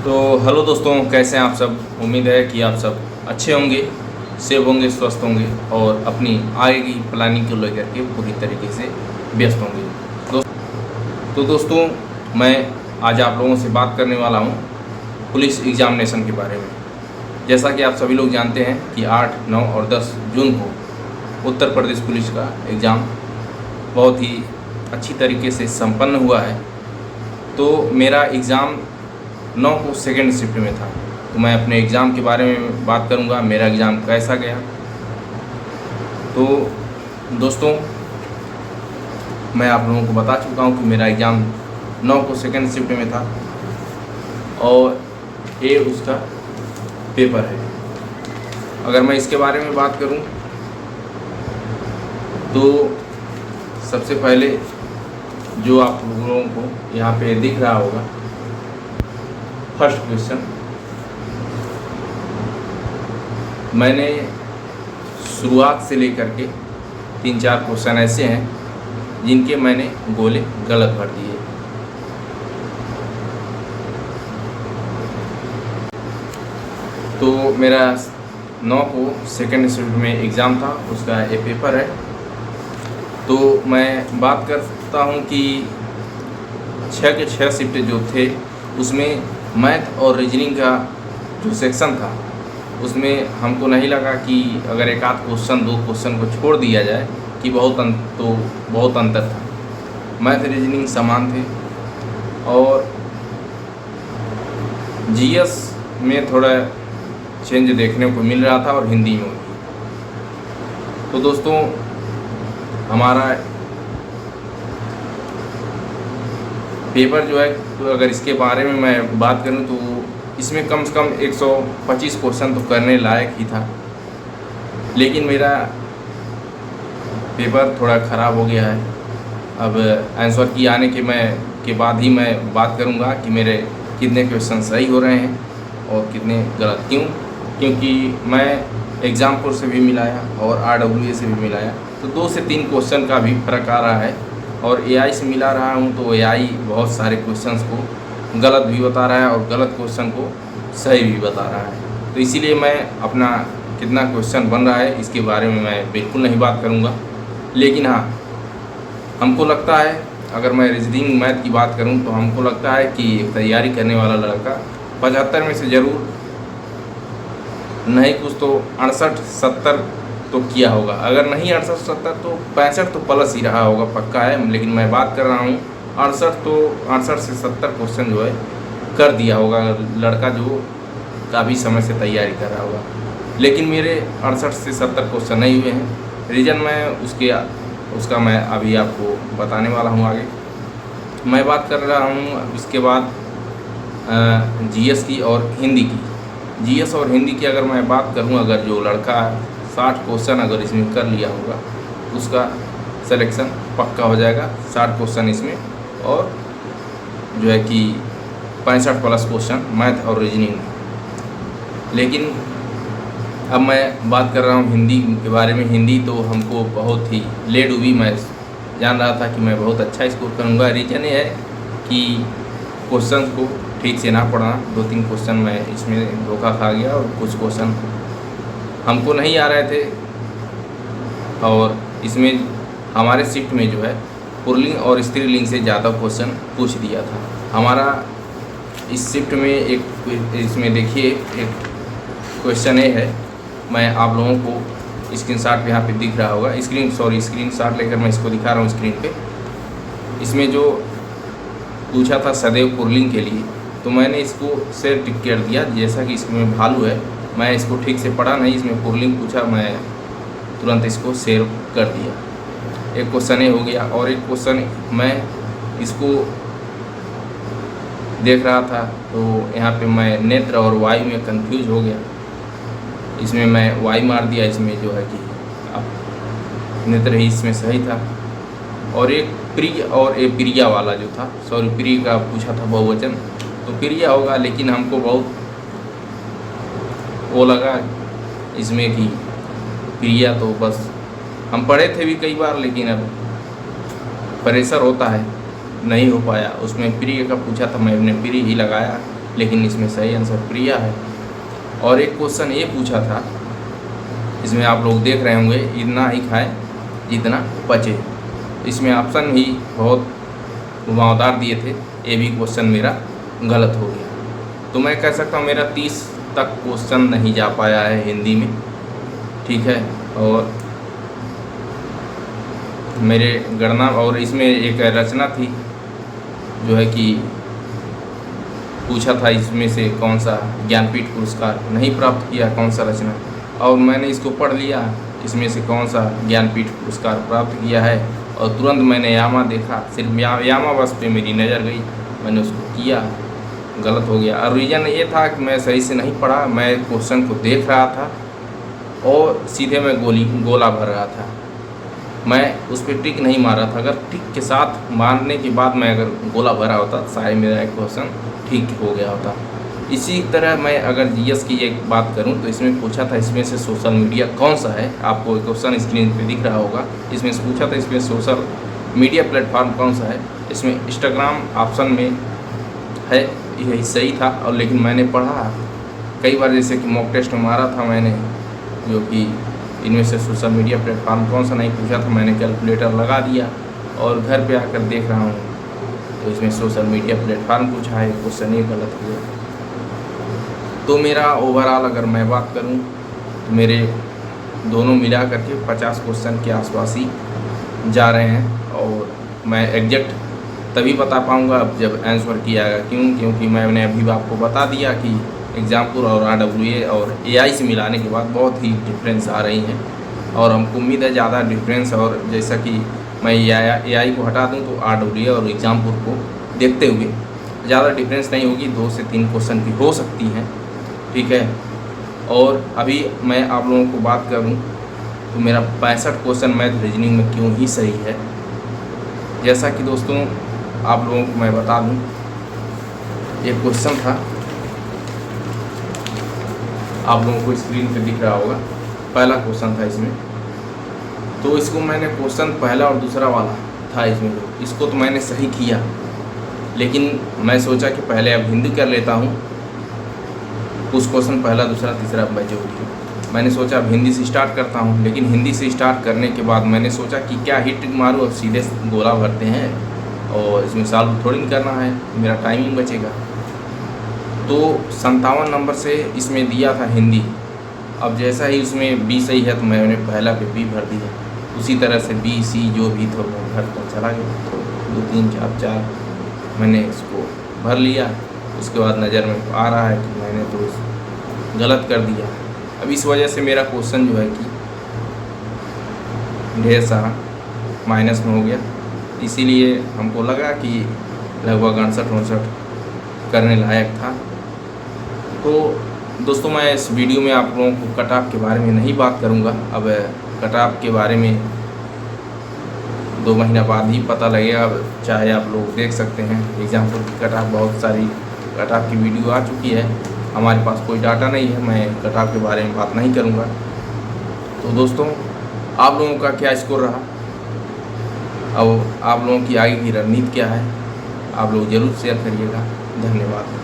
तो हेलो दोस्तों, कैसे हैं आप सब। उम्मीद है कि आप सब अच्छे होंगे, सेफ होंगे, स्वस्थ होंगे और अपनी आगे की प्लानिंग को लेकर के पूरी तरीके से व्यस्त होंगे। दोस्तों, मैं आज आप लोगों से बात करने वाला हूं पुलिस एग्ज़ामिनेशन के बारे में। जैसा कि आप सभी लोग जानते हैं कि 8, 9 और 10 जून को उत्तर प्रदेश पुलिस का एग्ज़ाम बहुत ही अच्छी तरीके से संपन्न हुआ है। तो मेरा एग्ज़ाम 9 को सेकेंड शिफ्ट में था, तो मैं अपने एग्ज़ाम के बारे में बात करूंगा, मेरा एग्ज़ाम कैसा गया। तो दोस्तों, मैं आप लोगों को बता चुका हूं कि मेरा एग्ज़ाम 9 को सेकेंड शिफ्ट में था और ये उसका पेपर है। अगर मैं इसके बारे में बात करूं तो सबसे पहले जो आप लोगों को यहाँ पे दिख रहा होगा, फर्स्ट क्वेश्चन, मैंने शुरुआत से लेकर के 3-4 क्वेश्चन ऐसे हैं जिनके मैंने गोले गलत भर दिए। तो मेरा 9 को सेकेंड शिफ्ट में एग्ज़ाम था, उसका ये पेपर है। तो मैं बात करता हूँ कि 6 के 6 शिफ्ट जो थे उसमें मैथ और रीजनिंग का जो सेक्शन था उसमें हमको नहीं लगा कि अगर एक आध क्वेश्चन 2 क्वेश्चन को छोड़ दिया जाए कि बहुत अंतर था। मैथ रीजनिंग समान थे और जीएस में थोड़ा चेंज देखने को मिल रहा था और हिंदी में भी। तो दोस्तों, हमारा पेपर जो है, तो अगर इसके बारे में मैं बात करूं तो इसमें कम से कम 125 क्वेश्चन तो करने लायक ही था, लेकिन मेरा पेपर थोड़ा ख़राब हो गया है। अब आंसर की आने के बाद ही मैं बात करूंगा कि मेरे कितने क्वेश्चन सही हो रहे हैं और कितने गलत। क्योंकि मैं एग्ज़ामपुर से भी मिलाया और RWA से भी मिलाया, तो 2 से 3 क्वेश्चन का भी फ़र्क आ रहा है। और AI से मिला रहा हूँ तो AI बहुत सारे क्वेश्चंस को गलत भी बता रहा है और गलत क्वेश्चन को सही भी बता रहा है। तो इसीलिए मैं अपना कितना क्वेश्चन बन रहा है इसके बारे में मैं बिल्कुल नहीं बात करूँगा। लेकिन हाँ, हमको लगता है, अगर मैं रीजनिंग मैथ की बात करूँ तो हमको लगता है कि एक तैयारी करने वाला लड़का 75 में से ज़रूर नहीं कुछ तो 68-70 तो किया होगा। अगर नहीं 68-70 तो 65 तो प्लस ही रहा होगा, पक्का है। लेकिन मैं बात कर रहा हूँ 68 से 70 क्वेश्चन जो है कर दिया होगा लड़का जो काफ़ी समय से तैयारी कर रहा होगा। लेकिन मेरे 68 से 70 क्वेश्चन नहीं हुए हैं। रीज़न मैं उसका मैं अभी आपको बताने वाला हूँ आगे। मैं बात कर रहा हूँ इसके बाद GS की और हिंदी की। GS और हिंदी की अगर मैं बात करूँ, अगर जो लड़का 60 क्वेश्चन अगर इसमें कर लिया होगा उसका सिलेक्शन पक्का हो जाएगा। 60 क्वेश्चन इसमें और जो है कि 65 प्लस क्वेश्चन मैथ और रीजनिंग में। लेकिन अब मैं बात कर रहा हूँ हिंदी के बारे में। हिंदी तो हमको बहुत ही लेट हुई। मैं जान रहा था कि मैं बहुत अच्छा स्कोर करूँगा। रीज़न ये है कि क्वेश्चन को ठीक से ना पढ़ना। 2-3 क्वेश्चन मैं इसमें धोखा खा गया और कुछ क्वेश्चन हमको नहीं आ रहे थे। और इसमें हमारे शिफ्ट में जो है पुल्लिंग और स्त्रीलिंग से ज़्यादा क्वेश्चन पूछ दिया था हमारा इस शिफ्ट में। इसमें देखिए एक क्वेश्चन ये है, मैं आप लोगों को स्क्रीनशॉट यहाँ पे दिख रहा होगा, स्क्रीनशॉट लेकर मैं इसको दिखा रहा हूँ स्क्रीन पे। इसमें जो पूछा था सदैव पुल्लिंग के लिए, तो मैंने इसको सिर्फ टिक कर दिया। जैसा कि इसमें भालू है, मैं इसको ठीक से पढ़ा नहीं, इसमें पुल्लिंग पूछा, मैं तुरंत इसको सेव कर दिया। एक क्वेश्चन ये हो गया। और एक क्वेश्चन मैं इसको देख रहा था तो यहाँ पे मैं नेत्र और वायु में कंफ्यूज हो गया। इसमें मैं वायु मार दिया, इसमें जो है कि अब नेत्र ही इसमें सही था। और एक प्रिय और एक प्रिया वाला जो था, प्रिय का पूछा था बहुवचन, तो प्रिया होगा। लेकिन हमको बहुत वो लगा इसमें कि प्रिया, तो बस हम पढ़े थे भी कई बार, लेकिन अब प्रेशर होता है नहीं हो पाया। उसमें प्रिय का पूछा था, मैंने प्रिय ही लगाया लेकिन इसमें सही आंसर प्रिया है। और एक क्वेश्चन ये पूछा था, इसमें आप लोग देख रहे होंगे, इतना ही खाए जितना पचे। इसमें ऑप्शन ही बहुत घुमावदार दिए थे, ये भी क्वेश्चन मेरा गलत हो गया। तो मैं कह सकता हूँ मेरा 30 तक क्वेश्चन नहीं जा पाया है हिंदी में, ठीक है। और मेरे गणना, और इसमें एक रचना थी जो है कि पूछा था इसमें से कौन सा ज्ञानपीठ पुरस्कार नहीं प्राप्त किया, कौन सा रचना, और मैंने इसको पढ़ लिया, इसमें से कौन सा ज्ञानपीठ पुरस्कार प्राप्त किया है। और तुरंत मैंने यामा देखा, सिर्फ यामा बस पे मेरी नज़र गई, मैंने उसको किया, गलत हो गया। और रीज़न ये था कि मैं सही से नहीं पढ़ा, मैं क्वेश्चन को देख रहा था और सीधे मैं गोला भर रहा था, मैं उस पर टिक नहीं मारा था। अगर टिक के साथ मारने के बाद मैं अगर गोला भरा होता शायद मेरा एक क्वेश्चन ठीक हो गया होता। इसी तरह मैं अगर जीएस की एक बात करूं तो इसमें पूछा था इसमें से सोशल मीडिया कौन सा है, आपको क्वेश्चन स्क्रीन पे दिख रहा होगा। इसमें से पूछा था इसमें सोशल मीडिया प्लेटफॉर्म कौन सा है, इसमें इंस्टाग्राम ऑप्शन में है, यही सही था। और लेकिन मैंने पढ़ा कई बार, जैसे कि मॉक टेस्ट में मारा था मैंने, जो कि इनमें से सोशल मीडिया प्लेटफॉर्म कौन सा नहीं पूछा था, मैंने कैलकुलेटर लगा दिया और घर पे आकर देख रहा हूँ तो इसमें सोशल मीडिया प्लेटफॉर्म पूछा है, क्वेश्चन ही गलत हुआ। तो मेरा ओवरऑल अगर मैं बात करूँ तो मेरे दोनों मिला करके 50 क्वेश्चन के आसपास ही जा रहे हैं। और मैं एग्जैक्ट तभी बता पाऊँगा अब जब आंसर किया जाएगा। क्योंकि मैंने अभी आपको बता दिया कि एग्जामपुर और RWA और AI से मिलाने के बाद बहुत ही डिफरेंस आ रही हैं, और हमको उम्मीद है ज़्यादा डिफरेंस, और जैसा कि मैं AI को हटा दूं तो RWA और एग्जामपुर को देखते हुए ज़्यादा डिफरेंस नहीं होगी, 2 से 3 क्वेश्चन की हो सकती हैं, ठीक है। और अभी मैं आप लोगों को बात करूं तो मेरा 65 क्वेश्चन मैथ रीजनिंग में क्यों ही सही है। जैसा कि दोस्तों आप लोगों को मैं बता दूं, एक क्वेश्चन था, आप लोगों को स्क्रीन पे दिख रहा होगा, पहला क्वेश्चन था इसमें। तो इसको मैंने क्वेश्चन पहला और दूसरा वाला था इसमें, इसको तो मैंने सही किया, लेकिन मैं सोचा कि पहले अब हिंदी कर लेता हूँ, कुछ क्वेश्चन पहला दूसरा तीसरा मैं जो भी मैंने सोचा अब हिंदी से स्टार्ट करता हूँ। लेकिन हिंदी से स्टार्ट करने के बाद मैंने सोचा कि क्या हिट मारूँ, अब सीधे गोला भरते हैं और इसमें सॉल्व थोड़ी नहीं करना है, मेरा टाइमिंग बचेगा। तो 57 नंबर से इसमें दिया था हिंदी, अब जैसा ही उसमें B सही है तो मैंने पहला पे B भर दिया, उसी तरह से B C जो भी था वो भरता चला गया, 2 3 4 4 मैंने इसको भर लिया। उसके बाद नज़र में आ रहा है कि मैंने तो गलत कर दिया। अब इस वजह से मेरा क्वेश्चन जो है कि ढेर सारा माइनस में हो गया, इसीलिए हमको लगा कि लगभग 68-69 करने लायक था। तो दोस्तों मैं इस वीडियो में आप लोगों को कट ऑफ के बारे में नहीं बात करूंगा, अब कट ऑफ के बारे में 2 महीना बाद ही पता लगेगा, चाहे आप लोग देख सकते हैं एग्जाम्पल की कट ऑफ, बहुत सारी कट ऑफ की वीडियो आ चुकी है, हमारे पास कोई डाटा नहीं है, मैं कट ऑफ के बारे में बात नहीं करूंगा। तो दोस्तों आप लोगों का क्या स्कोर रहा, अब आप लोगों की आगे की रणनीति क्या है, आप लोग ज़रूर शेयर करिएगा। धन्यवाद।